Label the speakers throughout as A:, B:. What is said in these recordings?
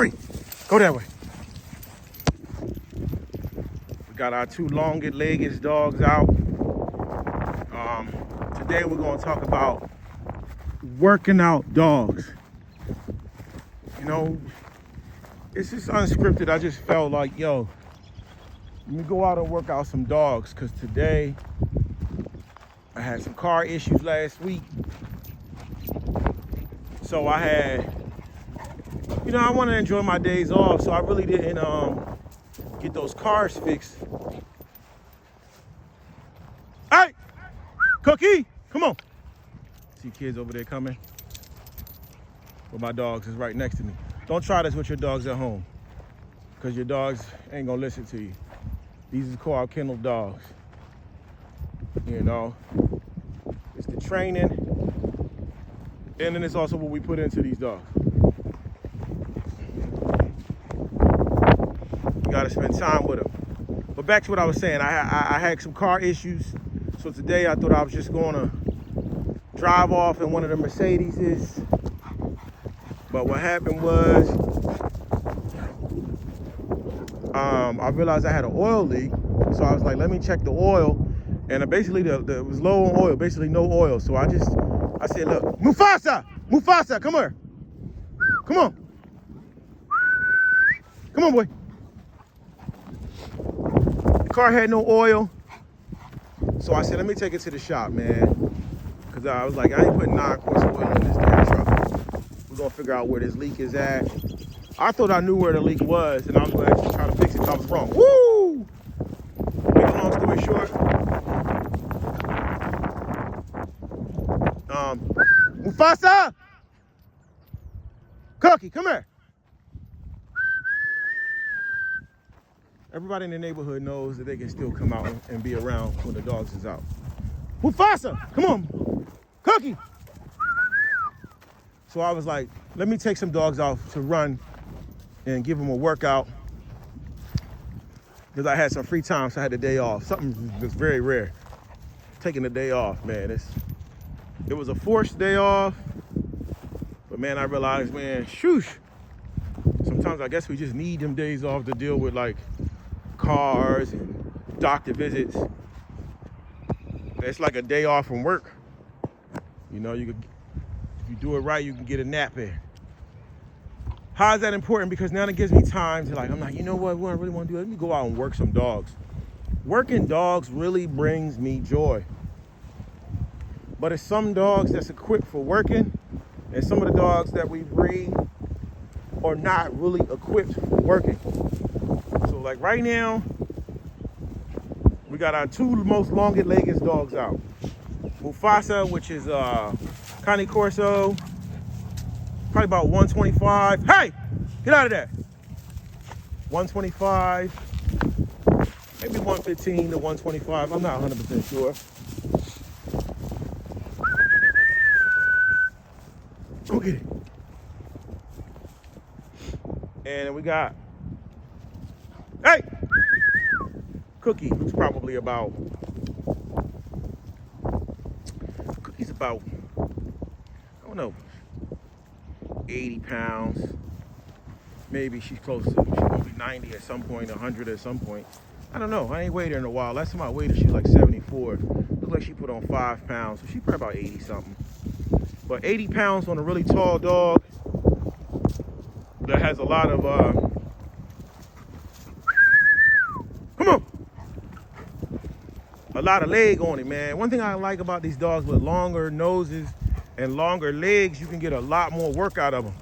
A: free. Go that way. We got our two long-legged dogs out. Today we're gonna talk about working out dogs. You know, it's just unscripted. I just felt like, yo, let me go out and work out some dogs, because today I had some car issues last week. So I had, I want to enjoy my days off, so I really didn't get those cars fixed. Hey, Cookie, come on. See kids over there coming? But my dogs is right next to me. Don't try this with your dogs at home, because your dogs ain't gonna listen to you. These are called kennel dogs. It's the training, and then it's also what we put into these dogs. You gotta spend time with them. But back to what I was saying, I had some car issues, so today I thought I was just gonna drive off in one of the Mercedeses. But what happened was, I realized I had an oil leak, so I was like, let me check the oil, and basically it was low on oil, basically no oil. So I said, look, Mufasa, come here, come on, boy. The car had no oil, so I said, let me take it to the shop, man, because I was like, I ain't putting 9 quarts of oil in this damn truck. We're gonna figure out where this leak is at. I thought I knew where the leak was, and I was going to actually try to fix it. I was wrong. Woo! Make a long story short, Mufasa! Cookie, come here. Everybody in the neighborhood knows that they can still come out and be around when the dogs is out. Mufasa, come on. Cookie! So I was like, let me take some dogs out to run and give them a workout, because I had some free time, so I had the day off. Something that's very rare. Taking the day off, man. It was a forced day off, but man, I realized, man, shoosh. Sometimes I guess we just need them days off to deal with like cars and doctor visits. It's like a day off from work. You could, if you do it right, you can get a nap in. How is that important? Because now it gives me time to I'm like, you know what I really want to do? Let me go out and work some dogs. Working dogs really brings me joy. But it's some dogs that's equipped for working, and some of the dogs that we breed are not really equipped for working. So like right now, we got our two most longest dogs out. Mufasa, which is Cane Corso, probably about 125. Hey, get out of there. 125, maybe 115 to 125. I'm not 100% sure. Go get it. And we got, hey, Cookie, who's probably about, Cookie's about, I don't know, 80 pounds. Maybe she's close to, she's gonna be 90 at some point, 100 at some point. I don't know, I ain't weighed her in a while. Last time I weighed her, she was like 74. Looked like she put on 5 pounds, so she's probably about 80 something. But 80 pounds on a really tall dog that has a lot of, come on, a lot of leg on it, man. One thing I like about these dogs with longer noses and longer legs, you can get a lot more work out of them.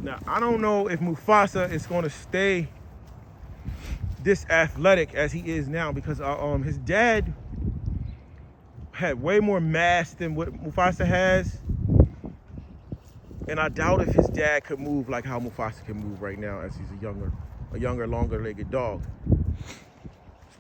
A: Now, I don't know if Mufasa is going to stay this athletic as he is now, because his dad had way more mass than what Mufasa has. And I doubt if his dad could move like how Mufasa can move right now, as he's a younger, longer-legged dog.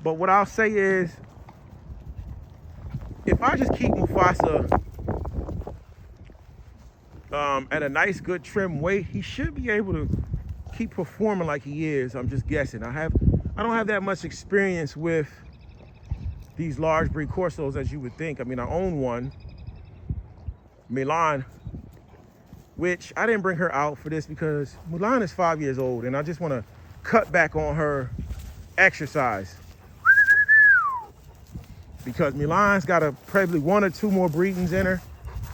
A: But what I'll say is, if I just keep Mufasa at a nice, good trim weight, he should be able to keep performing like he is. I'm just guessing. I don't have that much experience with these large breed Corsos as you would think. I mean, I own one, Milan, which I didn't bring her out for this because Mulan is 5 years old and I just want to cut back on her exercise. Because Milan's got probably 1 or 2 more breedings in her.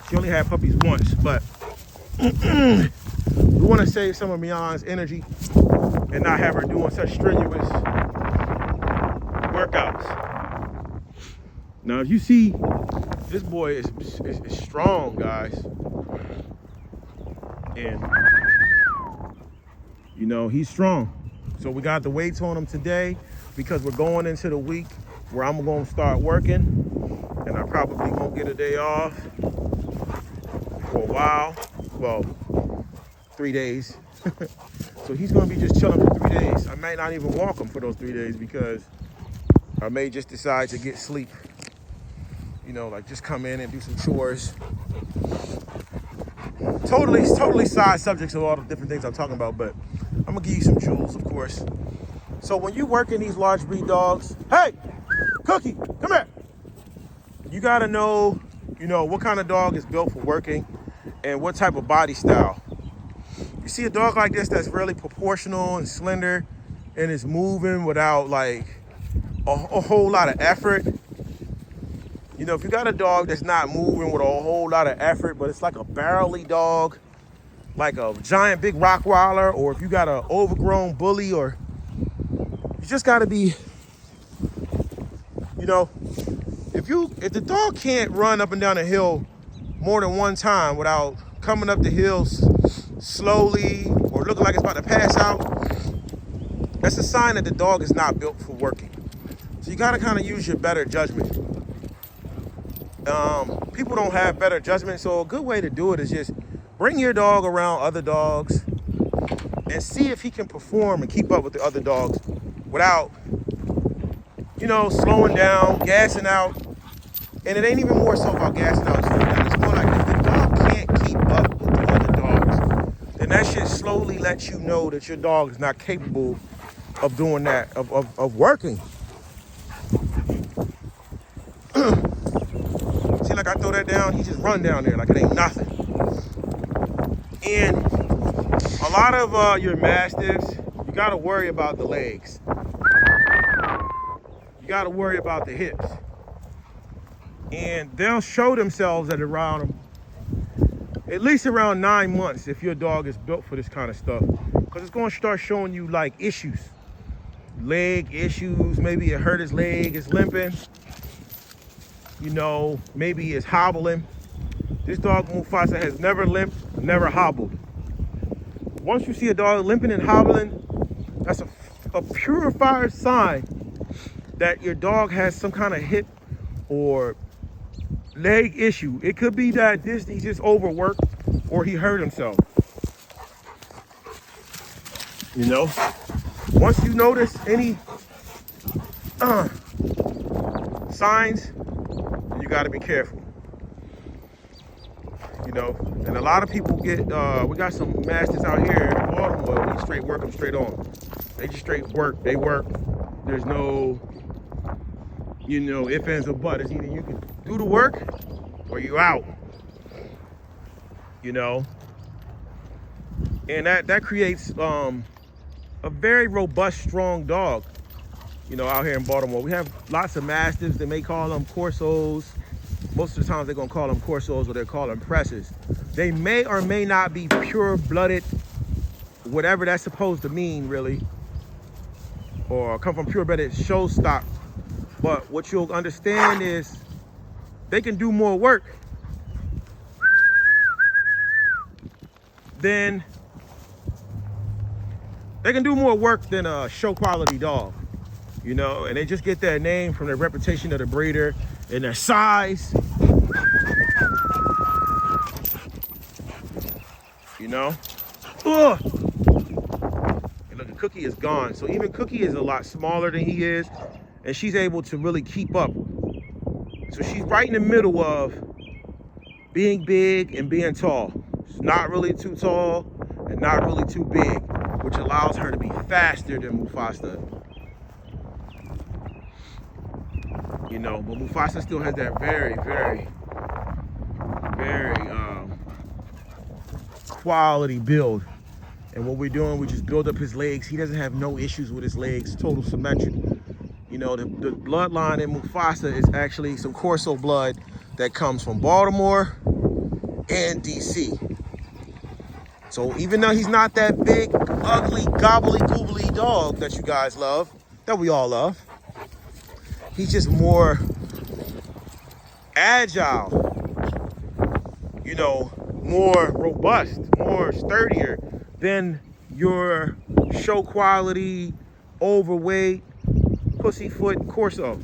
A: She only had puppies once, but we want to save some of Milan's energy and not have her doing such strenuous workouts. Now, if you see, this boy is strong, guys. And, you know, he's strong. So we got the weights on him today because we're going into the week where I'm going to start working. And I probably won't get a day off for a while. Well, 3 days. So he's going to be just chilling for 3 days. I might not even walk him for those 3 days because I may just decide to get sleep. You know, like just come in and do some chores. Totally side subjects of all the different things I'm talking about, but I'm gonna give you some jewels, of course. So when you work in these large breed dogs, hey, Cookie, come here. You gotta know, you know, what kind of dog is built for working and what type of body style. You see a dog like this that's really proportional and slender and is moving without like a whole lot of effort. You know, if you got a dog that's not moving with a whole lot of effort, but it's like a barrelly dog, like a giant big Rottweiler, or if you got an overgrown bully, or you just got to be, you know, if the dog can't run up and down a hill more than one time without coming up the hills slowly or looking like it's about to pass out, that's a sign that the dog is not built for working. So you got to kind of use your better judgment. People don't have better judgment, so a good way to do it is just bring your dog around other dogs and see if he can perform and keep up with the other dogs without, you know, slowing down, gassing out. And it ain't even more so about gassing out and slowing down. It's more like if the dog can't keep up with the other dogs, then that should slowly let you know that your dog is not capable of doing that, of working. See, like I throw that down, he just run down there like it ain't nothing. And a lot of your Mastiffs, you gotta worry about the legs. You gotta worry about the hips. And they'll show themselves at least around 9 months if your dog is built for this kind of stuff. Because it's gonna start showing you like issues. Leg issues, maybe it hurt his leg, it's limping. You know, maybe it's hobbling. This dog, Mufasa, has never limped, never hobbled. Once you see a dog limping and hobbling, that's a purified sign that your dog has some kind of hip or leg issue. It could be that he just overworked or he hurt himself. You know, once you notice any signs, you got to be careful. You know, and a lot of people get, we got some Mastiffs out here in Baltimore, we straight work them straight on. They just straight work, they work. There's no, you know, ifs, ands, or buts. It's either you can do the work or you out. You know, and that creates a very robust, strong dog. You know, out here in Baltimore, we have lots of Mastiffs. They may call them Corsos. Most of the times they're gonna call them Corsos or they're calling Presses. They may or may not be pure-blooded, whatever that's supposed to mean, really, or come from pure-blooded show stock. But what you'll understand is they can do more work than a show quality dog. You know, and they just get that name from their reputation of the breeder and their size. You know? Ugh. And look, Cookie is gone. So even Cookie is a lot smaller than he is, and she's able to really keep up. So she's right in the middle of being big and being tall. She's not really too tall and not really too big, which allows her to be faster than Mufasa. You know, but Mufasa still has that very, very, very quality build. And what we're doing, we just build up his legs. He doesn't have no issues with his legs, total symmetric. You know, the bloodline in Mufasa is actually some Corso blood that comes from Baltimore and DC. So even though he's not that big, ugly, gobbly, goobly dog that you guys love, that we all love, he's just more agile, you know, more robust, more sturdier than your show quality, overweight, pussyfoot Corso.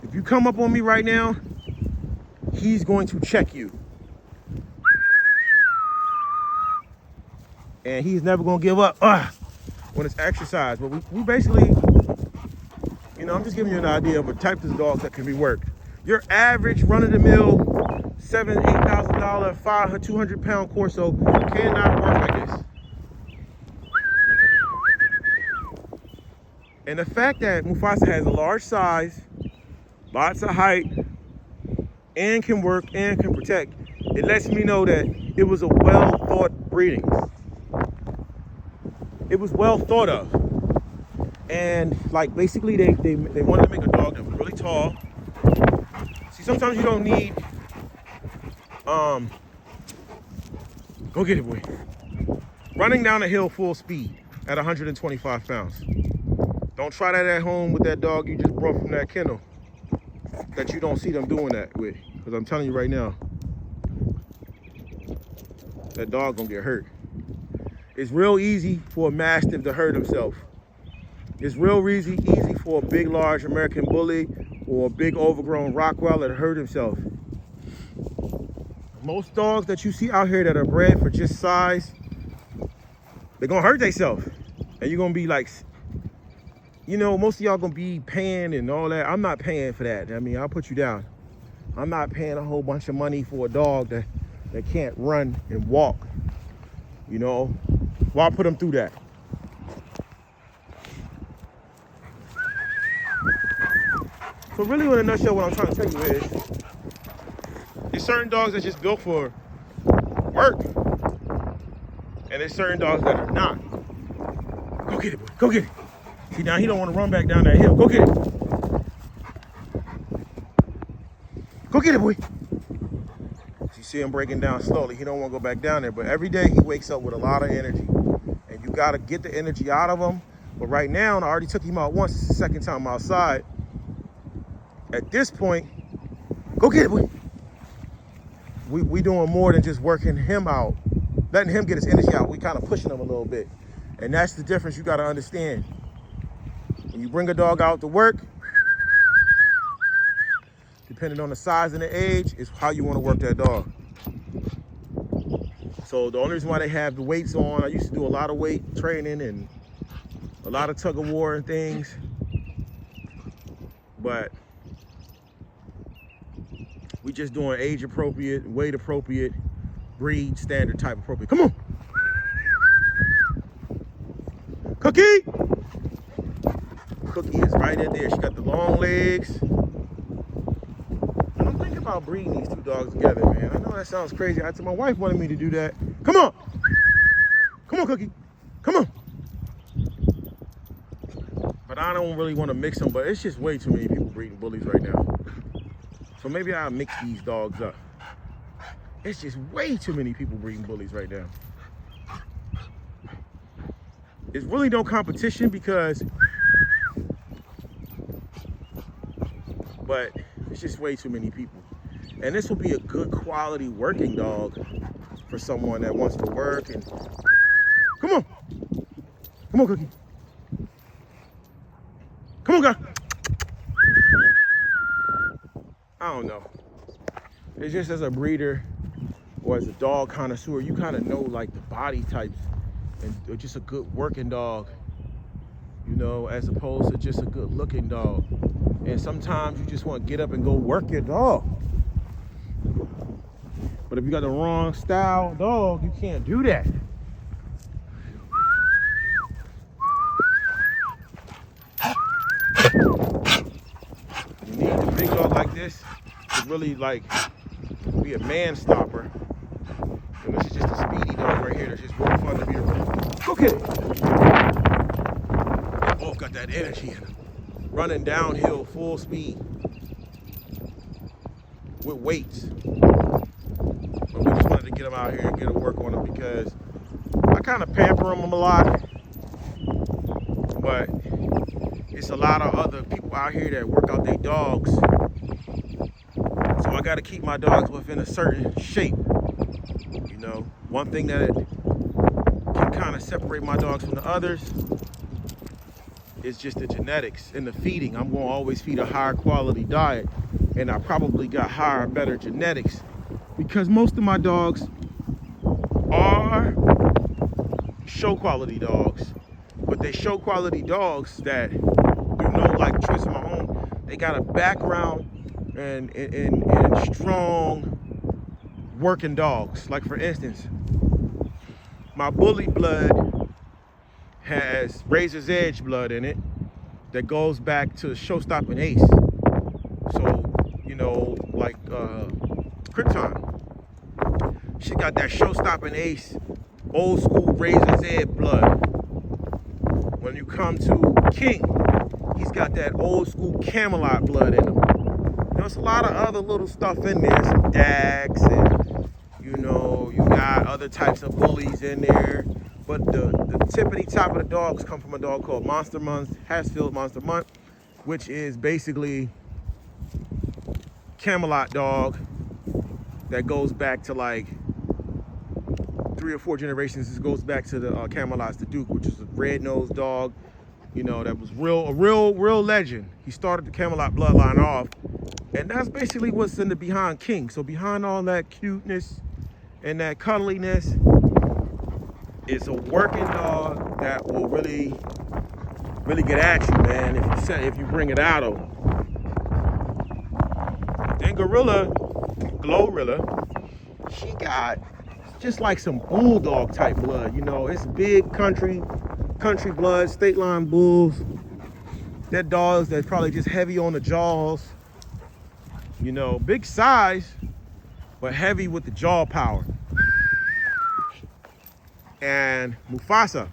A: If you come up on me right now, he's going to check you. And he's never gonna give up when it's exercise. But we basically, you know, I'm just giving you an idea of a type of dog that can be worked. Your average run-of-the-mill $7,000, $8,000, 500, 200-pound Corso cannot work like this. And the fact that Mufasa has a large size, lots of height, and can work and can protect, it lets me know that it was a well-thought breeding. It was well thought of. And like basically they wanted to make a dog that was really tall. See, sometimes you don't need go get it, boy. Running down a hill full speed at 125 pounds. Don't try that at home with that dog you just brought from that kennel that you don't see them doing that with. Because I'm telling you right now, that dog gonna get hurt. It's real easy for a Mastiff to hurt himself. It's real easy for a big, large American Bully or a big, overgrown Rottweiler to hurt himself. Most dogs that you see out here that are bred for just size, they're gonna hurt themselves. And you're gonna be like, you know, most of y'all gonna be paying and all that. I'm not paying for that. I mean, I'll put you down. I'm not paying a whole bunch of money for a dog that can't run and walk. You know, why put them through that? So really, in a nutshell, what I'm trying to tell you is, there's certain dogs that's just built for work, and there's certain dogs that are not. Go get it, boy. Go get it. See, now he don't want to run back down that hill. Go get it. Go get it, boy. You see him breaking down slowly. He don't want to go back down there, but every day he wakes up with a lot of energy, and you got to get the energy out of him. But right now, I already took him out once. It's the second time outside. At this point, go get it, boy. We doing more than just working him out, letting him get his energy out. We kind of pushing him a little bit, and that's the difference you got to understand. When you bring a dog out to work, depending on the size and the age, is how you want to work that dog. So the only reason why they have the weights on, I used to do a lot of weight training and a lot of tug of war and things, but we just doing age appropriate, weight appropriate, breed standard type appropriate. Come on. Cookie! Cookie is right in there. She got the long legs. And I'm thinking about breeding these two dogs together, man. I know that sounds crazy. My wife wanted me to do that. Come on. Come on, Cookie. Come on. But I don't really want to mix them, but it's just way too many people breeding bullies right now. So maybe I'll mix these dogs up. It's just way too many people breeding bullies right now. It's really no competition but it's just way too many people. And this will be a good quality working dog for someone that wants to work and, come on. Come on, Cookie. Come on, guy. I don't know. It's just as a breeder or as a dog connoisseur, you kind of know like the body types and just a good working dog, you know, as opposed to just a good looking dog. And sometimes you just want to get up and go work your dog. But if you got the wrong style dog, you can't do that. You need a big dog like this to really like be a man stopper. And this is just a speedy dog right here that's just real fun to be around. Go get it. Both got that energy in them. Running downhill full speed with weights. But we just wanted to get them out here and get a work on them because I kind of pamper them a lot. But it's a lot of other people out here that work out their dogs. So I got to keep my dogs within a certain shape. You know, one thing that can kind of separate my dogs from the others is just the genetics and the feeding. I'm going to always feed a higher quality diet, and I probably got higher, better genetics because most of my dogs are show quality dogs, but they show quality dogs that, you know, like Choice of My Own, they got a background and strong working dogs. Like for instance, my bully blood has Razor's Edge blood in it that goes back to Showstopping Ace. So, you know, like Krypton, she got that Showstopping Ace, old school Razor's Edge blood. When you come to King, he's got that old school Camelot blood in him. There's a lot of other little stuff in there, some Dags, and you know, you got other types of bullies in there. But the tippity top of the dogs come from a dog called Monster Month, Hatfield Monster Month, which is basically Camelot dog that goes back to like 3 or 4 generations. This goes back to the Camelot's the Duke, which is a red-nosed dog, you know, that was a real legend. He started the Camelot bloodline off, and that's basically what's in the behind King. So behind all that cuteness and that cuddliness, it's a working dog that will really get at you, man, if you bring it out of him. Then Glorilla, she got just like some bulldog type blood, you know. It's big country blood, state line bulls. That dogs that's probably just heavy on the jaws, you know, big size, but heavy with the jaw power. And Mufasa,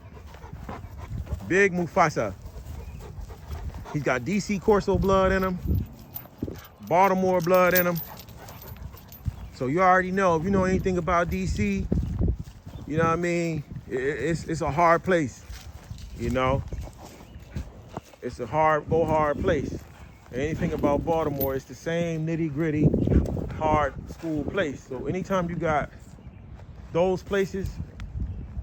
A: big Mufasa. He's got DC Corso blood in him, Baltimore blood in him. So you already know, if you know anything about DC, you know what I mean? It's a hard place, you know? It's a go hard place. Anything about Baltimore, it's the same nitty gritty, hard school place. So anytime you got those places,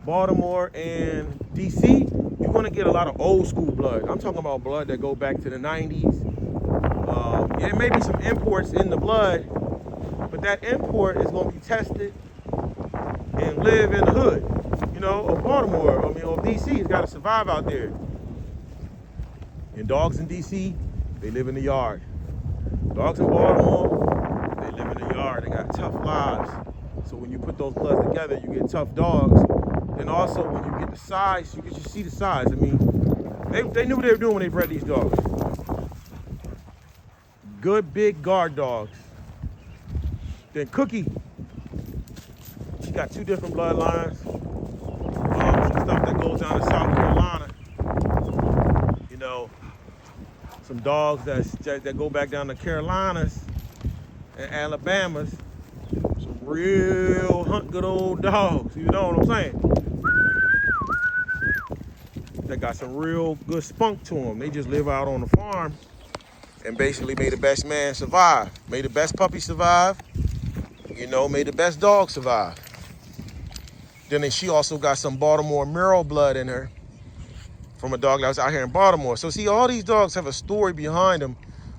A: Baltimore and DC, you're gonna get a lot of old school blood. I'm talking about blood that go back to the 90s. There may be some imports in the blood, but that import is gonna be tested and live in the hood, you know, of Baltimore, or DC. It's gotta survive out there. And dogs in DC, they live in the yard. Dogs in Baltimore, they live in the yard. They got tough lives. So when you put those bloods together, you get tough dogs. And also when you get the size, you see the size. I mean, they knew what they were doing when they bred these dogs. Good big guard dogs. Then Cookie, she got 2 different bloodlines. Some stuff that goes down to South Carolina. You know, some dogs that go back down to Carolinas and Alabamas. Some real hunt good old dogs, you know what I'm saying? They got some real good spunk to them. They just live out on the farm and basically made the best man survive. Made the best puppy survive. You know, made the best dog survive. Then she also got some Baltimore Merle blood in her from a dog that was out here in Baltimore. So see, all these dogs have a story behind them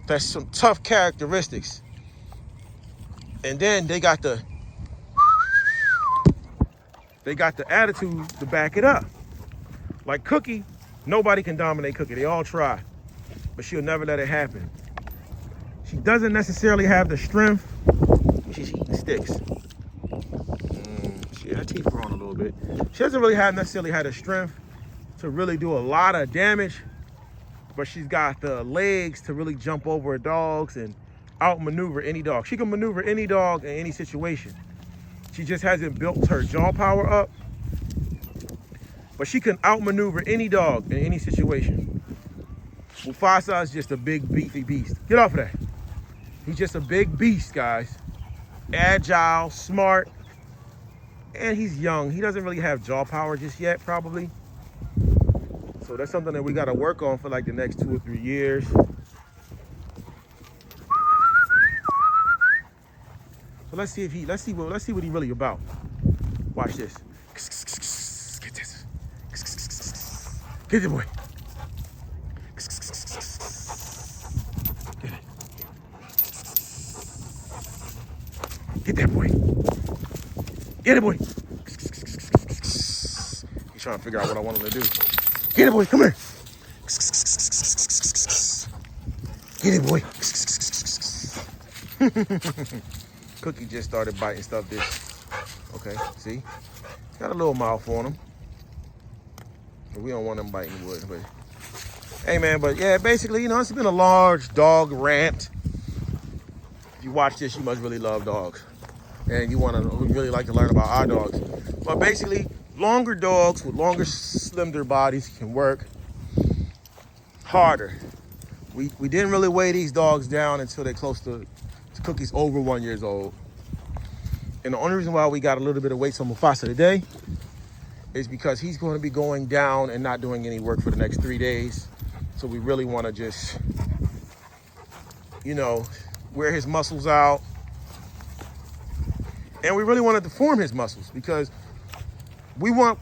A: that's some tough characteristics. And then they got the attitude to back it up. Like Cookie, nobody can dominate Cookie. They all try, but she'll never let it happen. She doesn't necessarily have the strength. She's eating sticks. Her teeth are on a little bit. She doesn't really necessarily have the strength to really do a lot of damage, but she's got the legs to really jump over dogs and outmaneuver any dog. She can maneuver any dog in any situation. She just hasn't built her jaw power up. But she can outmaneuver any dog in any situation. Mufasa is just a big, beefy beast. Get off of that. He's just a big beast, guys. Agile, smart, and he's young. He doesn't really have jaw power just yet, probably. So that's something that we got to work on for like the next 2 or 3 years. So let's see what he really about. Watch this. Get this. Get it, boy. Get it. Get that boy. Get it, boy. He's trying to figure out what I want him to do. Get it, boy. Come here. Get it, boy. Cookie just started biting stuff. Okay, see? Got a little mouth on him. But we don't want him biting wood. But hey, man, but yeah, basically, you know, it's been a large dog rant. If you watch this, you must really love dogs. And you want to really like to learn about our dogs. But basically, longer dogs with longer, slimmer bodies can work harder. We didn't really weigh these dogs down until they're close to Cookie's over 1 year old. And the only reason why we got a little bit of weight on Mufasa today is because he's going to be going down and not doing any work for the next 3 days. So we really want to just, you know, wear his muscles out. And we really want to deform his muscles because we want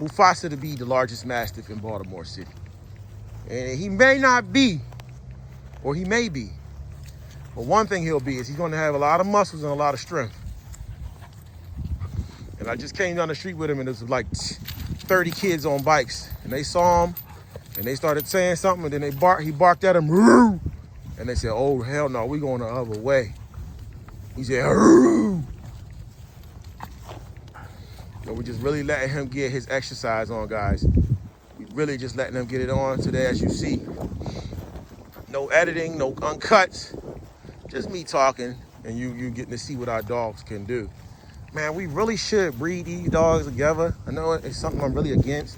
A: Mufasa to be the largest Mastiff in Baltimore City. And he may not be, or he may be. But one thing he'll be is he's going to have a lot of muscles and a lot of strength. And I just came down the street with him and there was like 30 kids on bikes. And they saw him and they started saying something and then he barked at him. Roo! And they said, oh, hell no, we going the other way. He said, Roo! And we just really letting him get his exercise on, guys. We really just letting him get it on today, as you see. No editing, no uncuts. Just me talking and you getting to see what our dogs can do. Man, we really should breed these dogs together. I know it's something I'm really against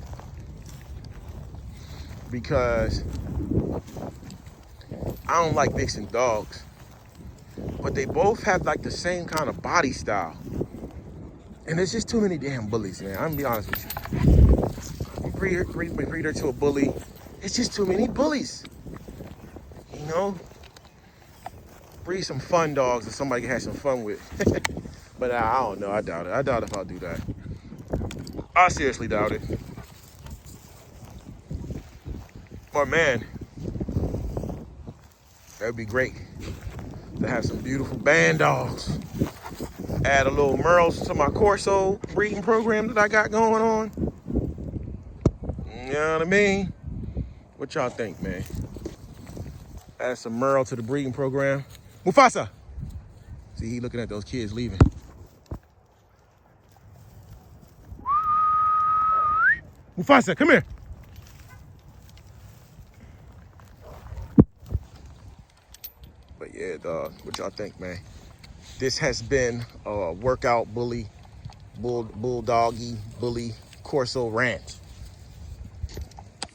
A: because I don't like mixing dogs. But they both have like the same kind of body style. And there's just too many damn bullies, man. I'm gonna be honest with you. Breed her to a bully. It's just too many bullies. You know? Breed some fun dogs that somebody can have some fun with. But I don't know. I doubt it. I doubt if I'll do that. I seriously doubt it. But man, that'd be great to have some beautiful band dogs. Add a little Merles to my Corso breeding program that I got going on. You know what I mean? What y'all think, man? Add some Merle to the breeding program. Mufasa! See, he looking at those kids leaving. Mufasa, come here. But yeah, dog, what y'all think, man? This has been a workout bulldoggy bully Corso rant.